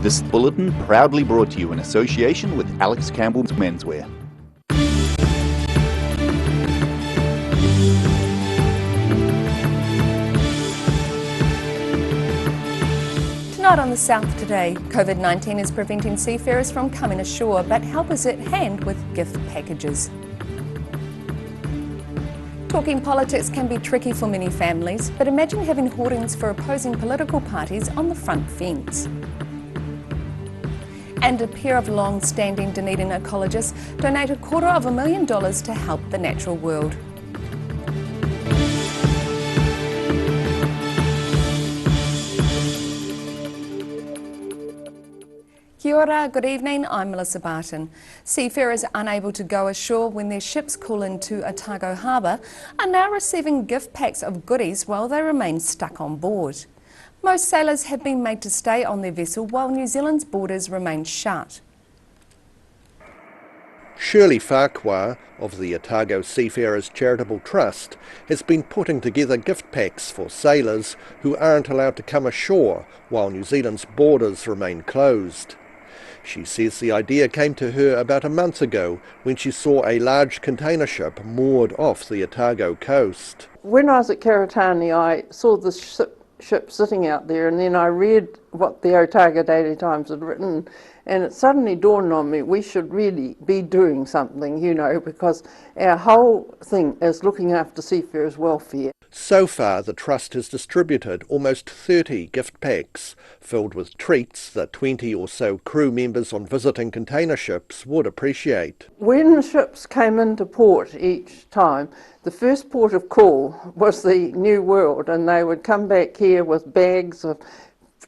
This bulletin proudly brought to you in association with Alex Campbell's Menswear. Tonight on the South Today, COVID-19 is preventing seafarers from coming ashore, but help is at hand with gift packages. Talking politics can be tricky for many families, but imagine having hoardings for opposing political parties on the front fence. And a pair of long-standing Dunedin ecologists donate $250,000 to help the natural world. Kia ora, good evening, I'm Melissa Barton. Seafarers unable to go ashore when their ships call into Otago harbour are now receiving gift packs of goodies while they remain stuck on board. Most sailors have been made to stay on their vessel while New Zealand's borders remain shut. Shirley Farquhar of the Otago Seafarers Charitable Trust has been putting together gift packs for sailors who aren't allowed to come ashore while New Zealand's borders remain closed. She says the idea came to her about a month ago when she saw a large container ship moored off the Otago coast. When I was at Karitani, I saw the ship sitting out there, and then I read what the Otago Daily Times had written, and it suddenly dawned on me we should really be doing something, because our whole thing is looking after seafarers' welfare. So far, the Trust has distributed almost 30 gift packs filled with treats that 20 or so crew members on visiting container ships would appreciate. When the ships came into port each time, the first port of call was the New World, and they would come back here with bags of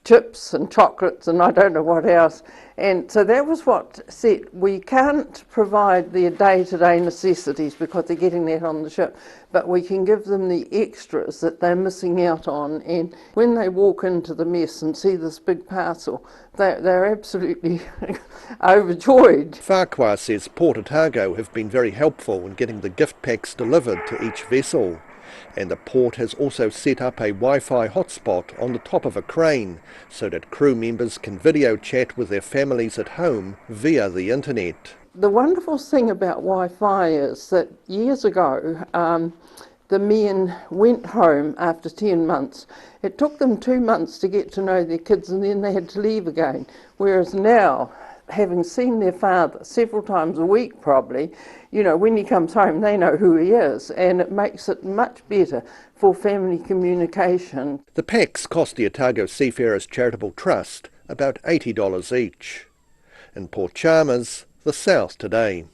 chips and chocolates and I don't know what else. And so that was what said we can't provide their day-to-day necessities because they're getting that on the ship, but we can give them the extras that they're missing out on. And when they walk into the mess and see this big parcel, they're absolutely overjoyed. Farquhar says Port Otago have been very helpful in getting the gift packs delivered to each vessel. And the port has also set up a Wi-Fi hotspot on the top of a crane so that crew members can video chat with their families at home via the internet. The wonderful thing about Wi-Fi is that years ago the men went home after 10 months. It took them 2 months to get to know their kids and then they had to leave again. Whereas now, having seen their father several times a week probably, when he comes home they know who he is, and it makes it much better for family communication. The packs cost the Otago Seafarers Charitable Trust about $80 each. In Port Chalmers, the South Today.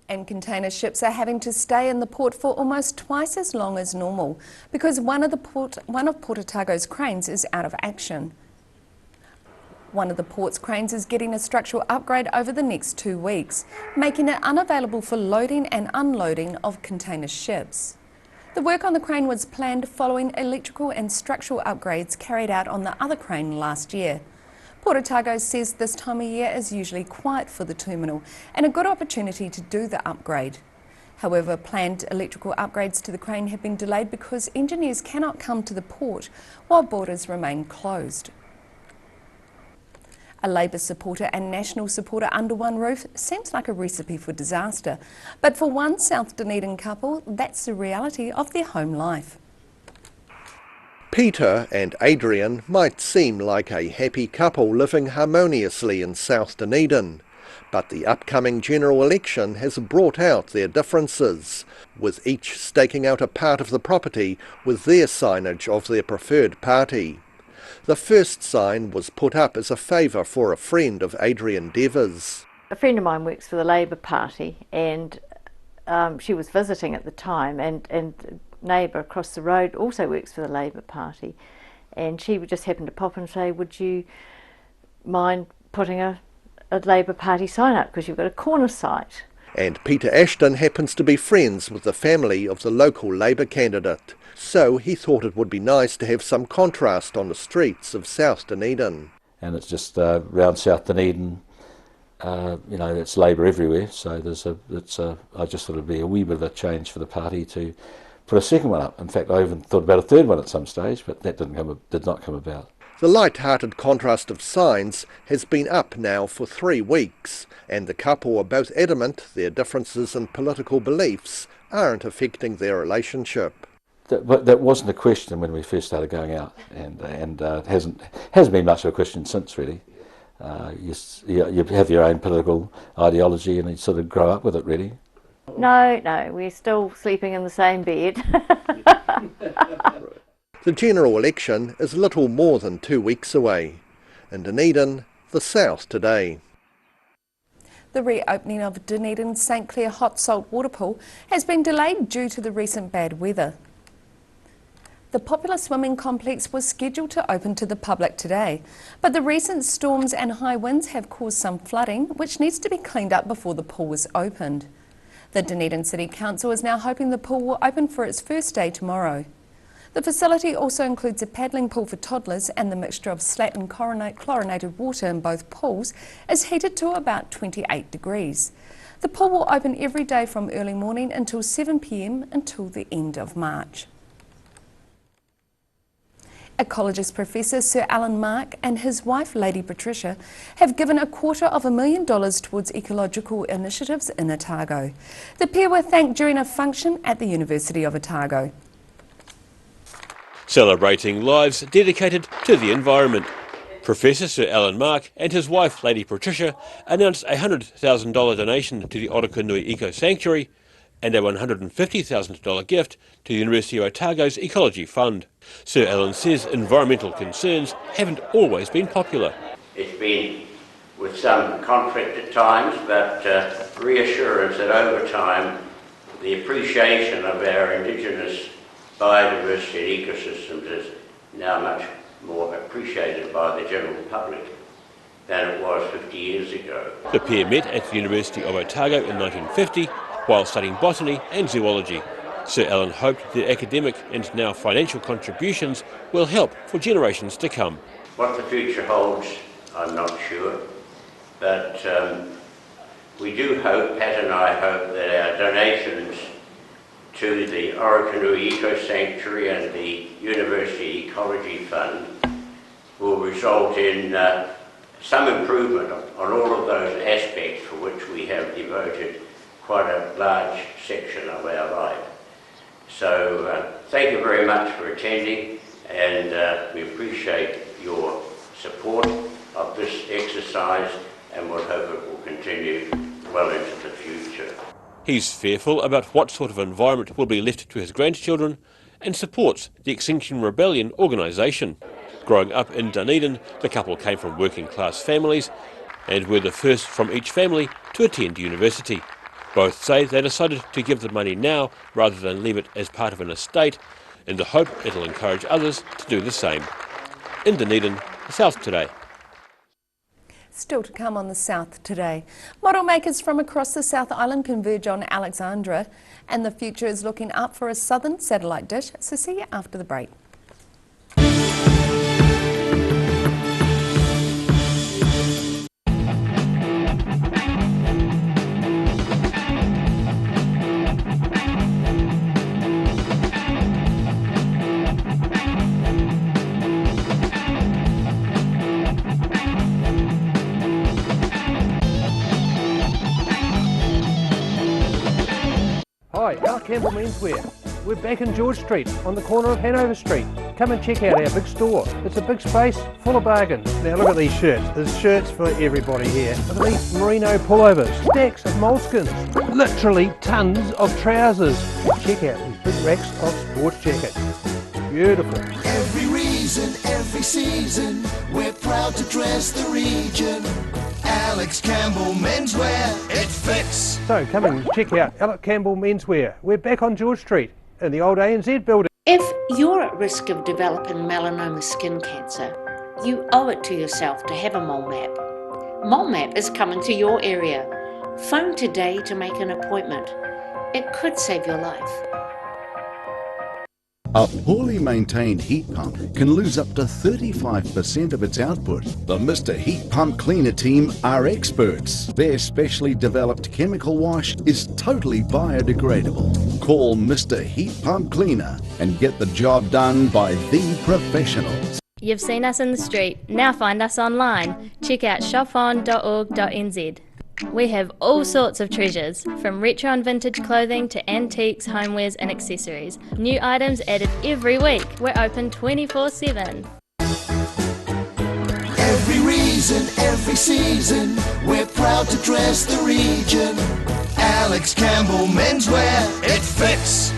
And container ships are having to stay in the port for almost twice as long as normal because one of Port Otago's cranes is out of action. One of the port's cranes is getting a structural upgrade over the next 2 weeks, making it unavailable for loading and unloading of container ships. The work on the crane was planned following electrical and structural upgrades carried out on the other crane last year. Port Otago says this time of year is usually quiet for the terminal and a good opportunity to do the upgrade. However, planned electrical upgrades to the crane have been delayed because engineers cannot come to the port while borders remain closed. A Labour supporter and National supporter under one roof seems like a recipe for disaster. But for one South Dunedin couple, that's the reality of their home life. Peter and Adrian might seem like a happy couple living harmoniously in South Dunedin, but the upcoming general election has brought out their differences, with each staking out a part of the property with their signage of their preferred party. The first sign was put up as a favour for a friend of Adrian Devers. A friend of mine works for the Labour Party, and she was visiting at the time, and a neighbour across the road also works for the Labour Party, and she would just happen to pop and say, would you mind putting a Labour Party sign up because you've got a corner site. And Peter Ashton happens to be friends with the family of the local Labour candidate, so he thought it would be nice to have some contrast on the streets of South Dunedin. And it's just around South Dunedin, it's Labour everywhere, so I just thought it'd be a wee bit of a change for the party to put a second one up. In fact, I even thought about a third one at some stage, but that did not come about. The light-hearted contrast of signs has been up now for 3 weeks, and the couple are both adamant their differences in political beliefs aren't affecting their relationship. That wasn't a question when we first started going out, and hasn't been much of a question since, really. You have your own political ideology and you sort of grow up with it, really. No, we're still sleeping in the same bed. The general election is little more than 2 weeks away. In Dunedin, the South today. The reopening of Dunedin's St Clair hot salt water pool has been delayed due to the recent bad weather. The popular swimming complex was scheduled to open to the public today, but the recent storms and high winds have caused some flooding, which needs to be cleaned up before the pool is opened. The Dunedin City Council is now hoping the pool will open for its first day tomorrow. The facility also includes a paddling pool for toddlers, and the mixture of Southland chlorinated water in both pools is heated to about 28 degrees. The pool will open every day from early morning until 7 p.m. until the end of March. Ecologist Professor Sir Alan Mark and his wife Lady Patricia have given $250,000 towards ecological initiatives in Otago. The pair were thanked during a function at the University of Otago. Celebrating lives dedicated to the environment. Professor Sir Alan Mark and his wife Lady Patricia announced a $100,000 donation to the Otago Eco Sanctuary and a $150,000 gift to the University of Otago's Ecology Fund. Sir Alan says environmental concerns haven't always been popular. It's been with some conflict at times, but reassurance that over time the appreciation of our Indigenous biodiversity and ecosystems is now much more appreciated by the general public than it was 50 years ago. The pair met at the University of Otago in 1950 while studying botany and zoology. Sir Alan hoped their academic and now financial contributions will help for generations to come. What the future holds, I'm not sure, but we do hope, Pat and I hope, that our donations to the Orokonui Eco Sanctuary and the University Ecology Fund will result in some improvement on all of those aspects for which we have devoted quite a large section of our life. So thank you very much for attending, and we appreciate your support of this exercise and we'll hope it will continue well into the future. He's fearful about what sort of environment will be left to his grandchildren and supports the Extinction Rebellion organisation. Growing up in Dunedin, the couple came from working class families and were the first from each family to attend university. Both say they decided to give the money now rather than leave it as part of an estate in the hope it'll encourage others to do the same. In Dunedin, the South Today. Still to come on the South Today. Model makers from across the South Island converge on Alexandra, and the future is looking up for a southern satellite dish, so see you after the break. Hi, Campbell Menswear. We're back in George Street on the corner of Hanover Street. Come and check out our big store. It's a big space full of bargains. Now look at these shirts. There's shirts for everybody here. Look at these merino pullovers, stacks of moleskins, literally tons of trousers. Check out these big racks of sports jackets. Beautiful. Every reason, every season, we're proud to dress the region. Alex Campbell Menswear, it fits. So come and check out Alex Campbell Menswear. We're back on George Street in the old ANZ building. If you're at risk of developing melanoma skin cancer, you owe it to yourself to have a mole map. Mole map is coming to your area. Phone today to make an appointment. It could save your life. A poorly maintained heat pump can lose up to 35% of its output. The Mr. Heat Pump Cleaner team are experts. Their specially developed chemical wash is totally biodegradable. Call Mr. Heat Pump Cleaner and get the job done by the professionals. You've seen us in the street, now find us online. Check out shopon.org.nz. We have all sorts of treasures, from retro and vintage clothing to antiques, homewares and accessories. New items added every week. We're open 24/7. Every reason, every season, we're proud to dress the region. Alex Campbell Menswear, it fits.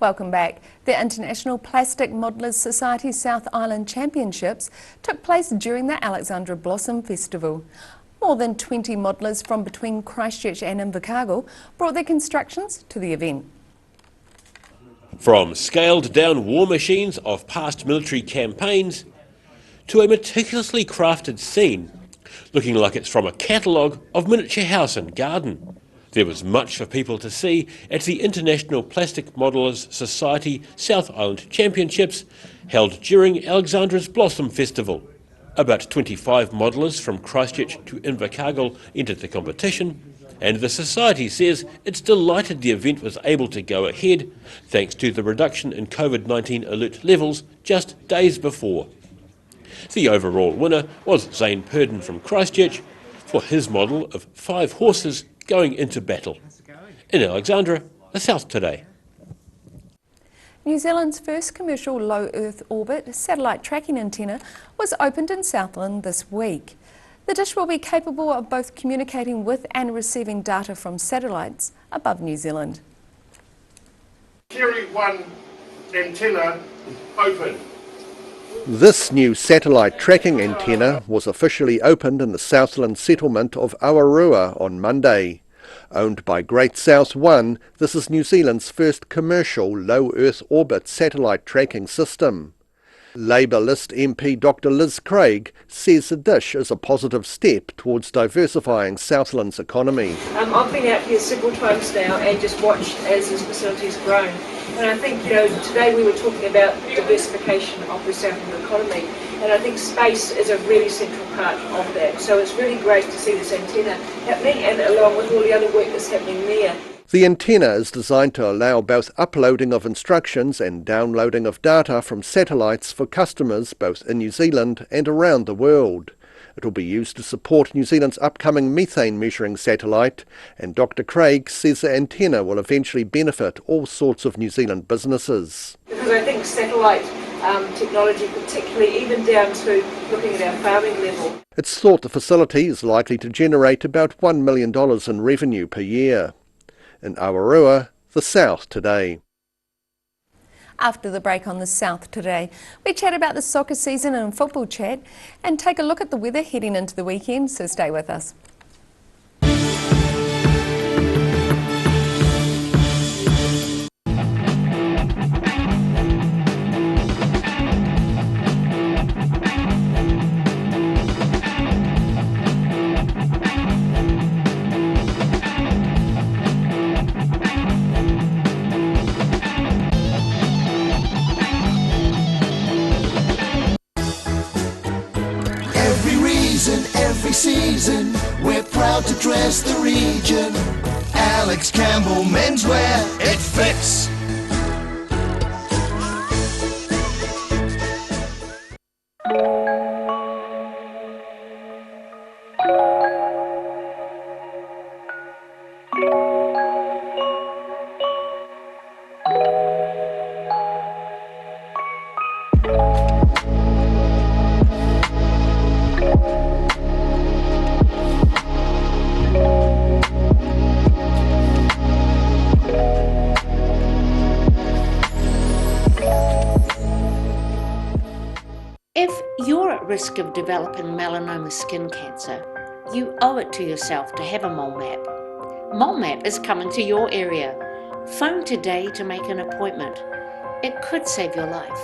Welcome back. The International Plastic Modelers Society South Island Championships took place during the Alexandra Blossom Festival. More than 20 modellers from between Christchurch and Invercargill brought their constructions to the event. From scaled down war machines of past military campaigns to a meticulously crafted scene looking like it's from a catalogue of miniature house and garden. There was much for people to see at the International Plastic Modelers Society South Island Championships held during Alexandra's Blossom Festival. About 25 modellers from Christchurch to Invercargill entered the competition, and the Society says it's delighted the event was able to go ahead thanks to the reduction in COVID-19 alert levels just days before. The overall winner was Zane Purden from Christchurch for his model of 5 horses going into battle. In Alexandra, the South Today. New Zealand's first commercial low Earth orbit satellite tracking antenna was opened in Southland this week. The dish will be capable of both communicating with and receiving data from satellites above New Zealand. Carry 1 antenna open. This new satellite tracking antenna was officially opened in the Southland settlement of Awarua on Monday. Owned by Great South One, this is New Zealand's first commercial low Earth orbit satellite tracking system. Labour List MP Dr Liz Craig says the dish is a positive step towards diversifying Southland's economy. I've been out here several times now and just watched as this facility has grown. And I think, today we were talking about diversification of the Southland economy, and I think space is a really central part of that. So it's really great to see this antenna happening, and along with all the other work that's happening there. The antenna is designed to allow both uploading of instructions and downloading of data from satellites for customers both in New Zealand and around the world. It will be used to support New Zealand's upcoming methane measuring satellite, and Dr Craig says the antenna will eventually benefit all sorts of New Zealand businesses. Because I think satellite technology, particularly even down to looking at our farming level. It's thought the facility is likely to generate about $1 million in revenue per year. In Awarua, the South Today. After the break on the South Today, we chat about the soccer season and football chat and take a look at the weather heading into the weekend, so stay with us. Every season, we're proud to dress the region. Alex Campbell Menswear, it fits. risk of developing melanoma skin cancer, you owe it to yourself to have a mole map. Mole map is coming to your area. Phone today to make an appointment. It could save your life.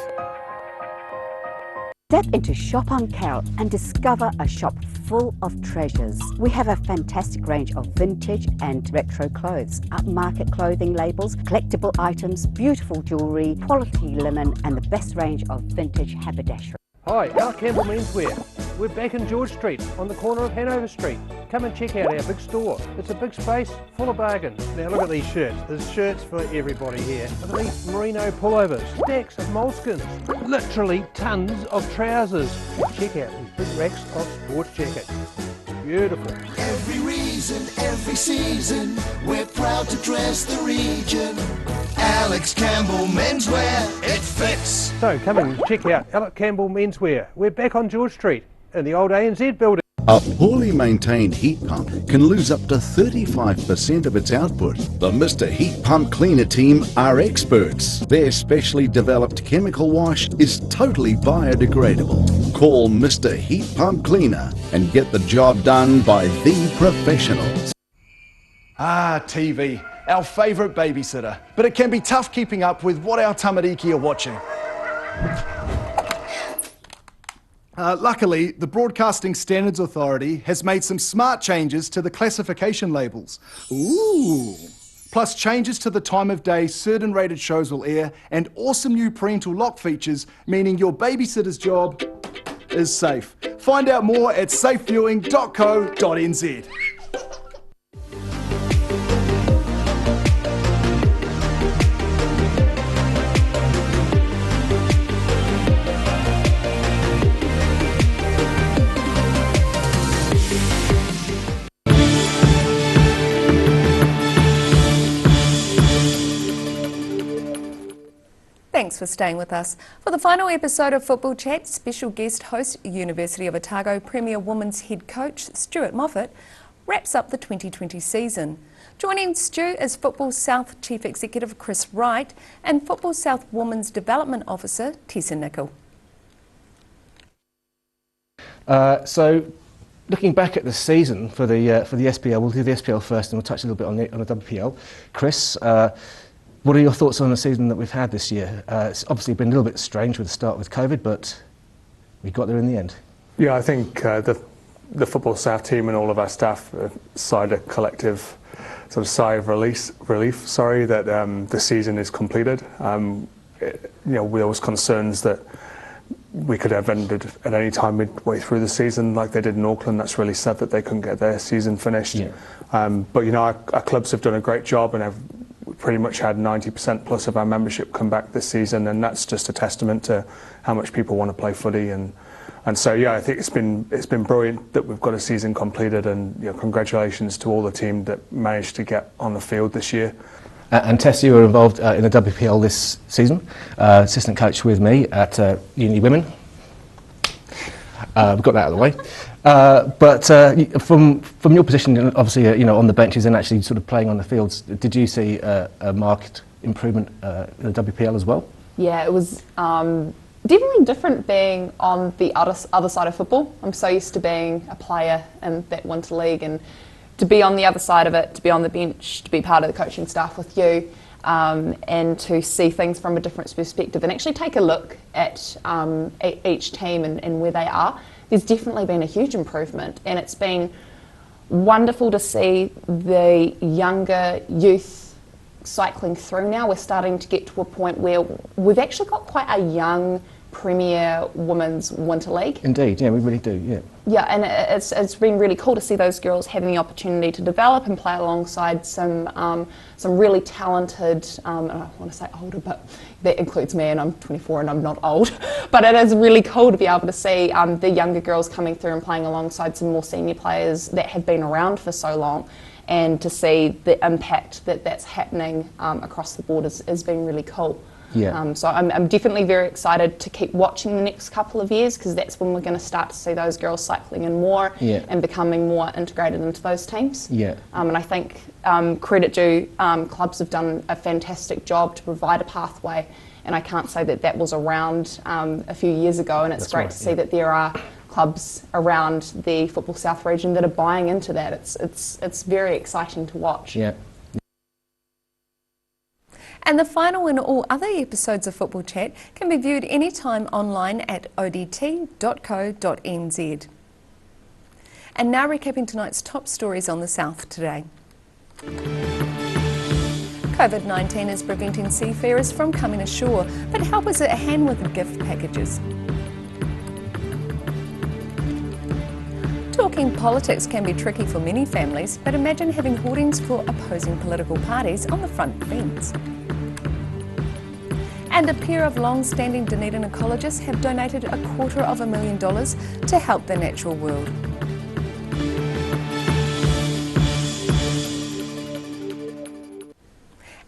Step into Shop on Carol and discover a shop full of treasures. We have a fantastic range of vintage and retro clothes, upmarket clothing labels, collectible items, beautiful jewellery, quality linen and the best range of vintage haberdashery. Hi, Alex Campbell Menswear. We're back in George Street on the corner of Hanover Street. Come and check out our big store. It's a big space full of bargains. Now look at these shirts. There's shirts for everybody here. Look at these merino pullovers, stacks of moleskins, literally tons of trousers. Check out these big racks of sports jackets. Beautiful. Every reason, every season, we're proud to dress the region. Alex Campbell Menswear, it fits. So come and check out Alex Campbell Menswear. We're back on George Street in the old ANZ building. A poorly maintained heat pump can lose up to 35% of its output. The Mr. Heat Pump Cleaner team are experts. Their specially developed chemical wash is totally biodegradable. Call Mr. Heat Pump Cleaner and get the job done by the professionals. Ah, TV, our favourite babysitter. But it can be tough keeping up with what our tamariki are watching. Luckily, the Broadcasting Standards Authority has made some smart changes to the classification labels. Ooh! Plus changes to the time of day certain rated shows will air and awesome new parental lock features, meaning your babysitter's job is safe. Find out more at safeviewing.co.nz. Thanks for staying with us. For the final episode of Football Chat, special guest host, University of Otago Premier Women's head coach Stuart Moffat wraps up the 2020 season. Joining Stu is Football South Chief Executive Chris Wright and Football South Women's Development Officer Tessa Nicol. So, looking back at the season for the SPL, we'll do the SPL first and we'll touch a little bit on the WPL. Chris, what are your thoughts on the season that we've had this year? It's obviously been a little bit strange with the start with COVID, but we got there in the end. Yeah, I think the Football South team and all of our staff sighed a collective sort of sigh of relief. That the season is completed. There was concerns that we could have ended at any time midway through the season, like they did in Auckland. That's really sad that they couldn't get their season finished. Yeah. But our clubs have done a great job and have pretty much had 90% plus of our membership come back this season, and that's just a testament to how much people want to play footy. And so yeah, I think it's been brilliant that we've got a season completed, and congratulations to all the team that managed to get on the field this year. And Tess, you were involved in the WPL this season, assistant coach with me at Uni Women. We've got that out of the way. But from your position, obviously, on the benches and actually sort of playing on the fields, did you see a marked improvement in the WPL as well? Yeah, it was definitely different being on the other side of football. I'm so used to being a player in that winter league, and to be on the other side of it, to be on the bench, to be part of the coaching staff with you, and to see things from a different perspective and actually take a look at each team and where they are. There's definitely been a huge improvement, and it's been wonderful to see the younger youth cycling through now. We're starting to get to a point where we've actually got quite a young Premier Women's Winter League. Indeed, yeah, we really do, yeah. Yeah, and it's been really cool to see those girls having the opportunity to develop and play alongside some really talented, and I want to say older, but that includes me, and I'm 24 and I'm not old, but it is really cool to be able to see the younger girls coming through and playing alongside some more senior players that have been around for so long, and to see the impact that's happening across the board has been really cool. Yeah. So I'm definitely very excited to keep watching the next couple of years, because that's when we're going to start to see those girls cycling in more and becoming more integrated into those teams. Yeah. And I think credit due, clubs have done a fantastic job to provide a pathway, and I can't say that was around a few years ago, and it's great to see that there are clubs around the Football South region that are buying into that. It's very exciting to watch. Yeah. And the final and all other episodes of Football Chat can be viewed anytime online at odt.co.nz. And now recapping tonight's top stories on the South today. COVID-19 is preventing seafarers from coming ashore, but help us at hand with gift packages. Talking politics can be tricky for many families, but imagine having hoardings for opposing political parties on the front fence. And a pair of long-standing Dunedin ecologists have donated $250,000 to help the natural world.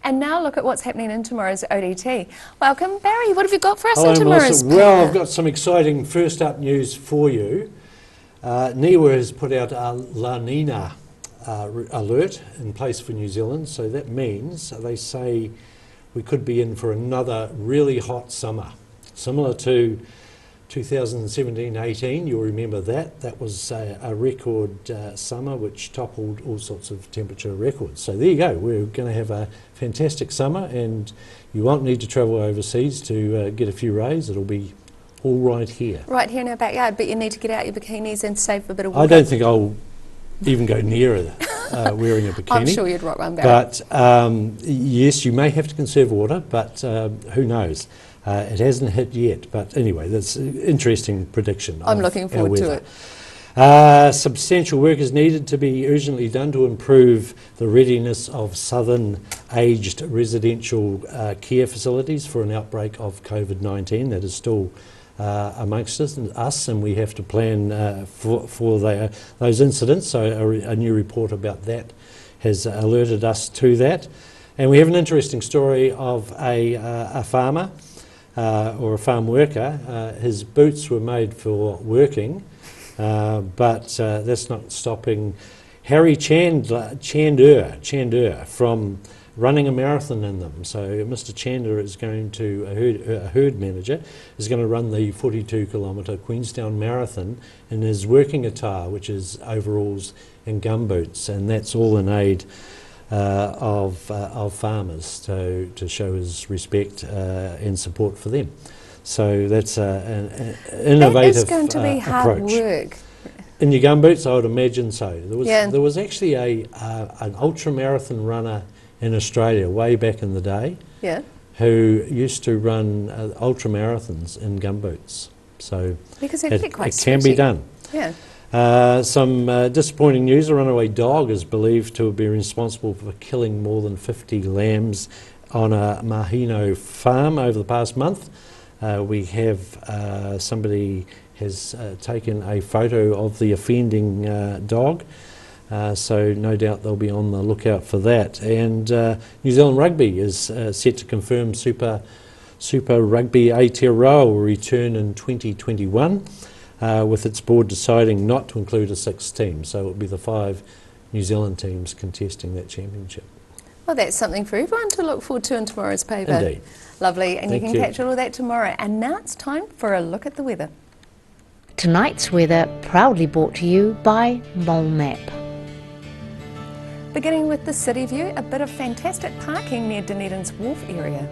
And now look at what's happening in tomorrow's ODT. Welcome, Barry. What have you got for us in tomorrow's paper? Well, I've got some exciting first up news for you. NIWA has put out a La Nina alert in place for New Zealand, so that means they say we could be in for another really hot summer, similar to 2017-18. You'll remember that. That was a record summer which toppled all sorts of temperature records. So there you go. We're going to have a fantastic summer, and you won't need to travel overseas to get a few rays. It'll be all right here. Right here in our backyard, but you need to get out your bikinis and save a bit of water. I don't think I'll even go near wearing a bikini. I'm sure you'd rock one, Barry. But yes, you may have to conserve water, but who knows? It hasn't hit yet. But anyway, that's an interesting prediction. I'm looking forward to it. Substantial work is needed to be urgently done to improve the readiness of southern aged residential care facilities for an outbreak of COVID-19 that is still amongst us, and we have to plan for those incidents. So a new report about that has alerted us to that. And we have an interesting story of a farmer or a farm worker. His boots were made for working, but that's not stopping Harry Chandler from running a marathon in them. So Mr. Chandler is going to, a herd manager, is going to run the 42-kilometre Queenstown Marathon in his working attire, which is overalls and gumboots, and that's all in aid of farmers to show his respect and support for them. So that's an innovative That is going to be hard approach. work. In your gumboots, I would imagine so. Yeah. There was actually an ultra marathon runner in Australia way back in the day, Yeah. who used to run ultra marathons in gumboots. So Because it can quite can be sweaty. done. Yeah. Some disappointing news. A runaway dog is believed to have been responsible for killing more than 50 lambs on a Mahino farm over the past month. We have somebody has taken a photo of the offending dog. So no doubt they'll be on the lookout for that. And New Zealand Rugby is set to confirm Super Rugby Aotearoa will return in 2021, with its board deciding not to include a sixth team. So it will be the 5 New Zealand teams contesting that championship. Well, that's something for everyone to look forward to in tomorrow's paper. Indeed. Lovely, and Thank you can you. catch all of that tomorrow. And now it's time for a look at the weather. Tonight's weather proudly brought to you by Mole Map. Beginning with the city view, a bit of fantastic parking near Dunedin's wharf area.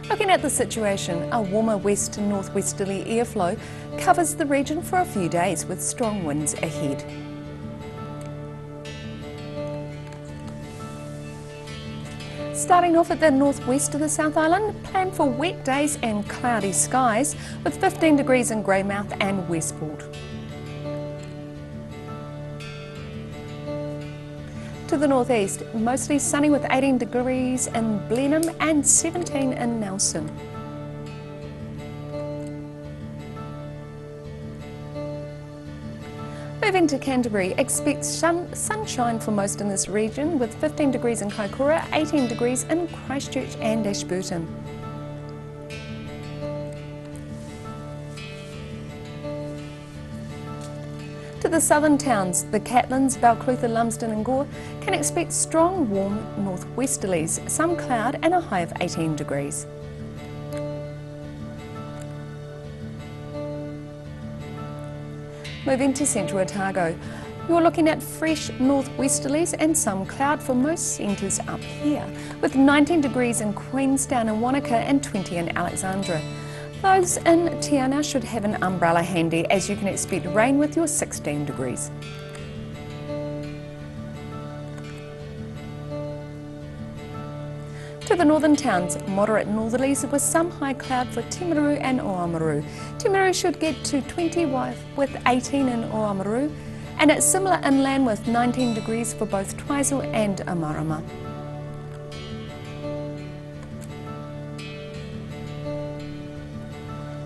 Looking at the situation, a warmer west to northwesterly airflow covers the region for a few days with strong winds ahead. Starting off at the northwest of the South Island, plan for wet days and cloudy skies with 15 degrees in Greymouth and Westport. To the northeast, mostly sunny with 18 degrees in Blenheim and 17 in Nelson. Moving to Canterbury, expect sunshine for most in this region with 15 degrees in Kaikoura, 18 degrees in Christchurch and Ashburton. To the southern towns, the Catlins, Balclutha, Lumsden and Gore can expect strong, warm northwesterlies, some cloud and a high of 18 degrees. Moving to central Otago, you're looking at fresh northwesterlies and some cloud for most centres up here, with 19 degrees in Queenstown and Wanaka and 20 in Alexandra. Those in Tiana should have an umbrella handy, as you can expect rain with your 16 degrees. To the northern towns, moderate northerlies with some high cloud for Timaru and Oamaru. Timaru should get to 20 with 18 in Oamaru, and it's similar inland with 19 degrees for both Twizel and Amarama.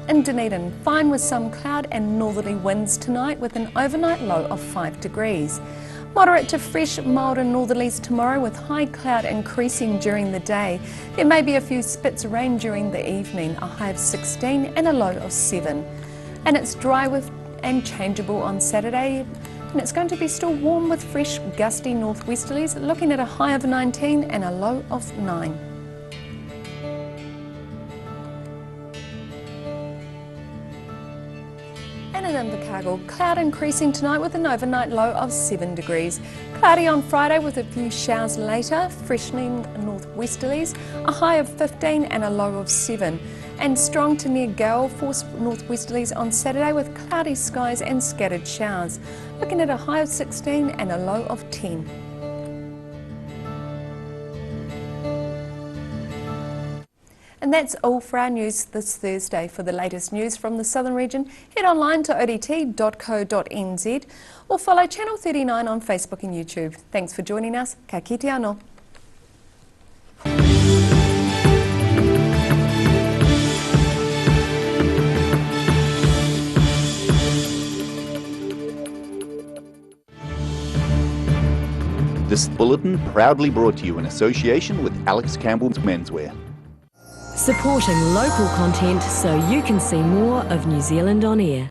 In Dunedin, fine with some cloud and northerly winds tonight with an overnight low of 5 degrees. Moderate to fresh, mild and northerlies tomorrow with high cloud increasing during the day. There may be a few spits of rain during the evening, a high of 16 and a low of 7. And it's dry and changeable on Saturday, and it's going to be still warm with fresh, gusty northwesterlies, looking at a high of 19 and a low of 9. And in Invercargill, cloud increasing tonight with an overnight low of 7 degrees. Cloudy on Friday with a few showers later, freshening northwesterlies, a high of 15 and a low of 7. And strong to near gale force northwesterlies on Saturday with cloudy skies and scattered showers, looking at a high of 16 and a low of 10. And that's all for our news this Thursday. For the latest news from the Southern region, head online to odt.co.nz or follow Channel 39 on Facebook and YouTube. Thanks for joining us. Ka kite anō. This bulletin proudly brought to you in association with Alex Campbell's Menswear. Supporting local content so you can see more of New Zealand on air.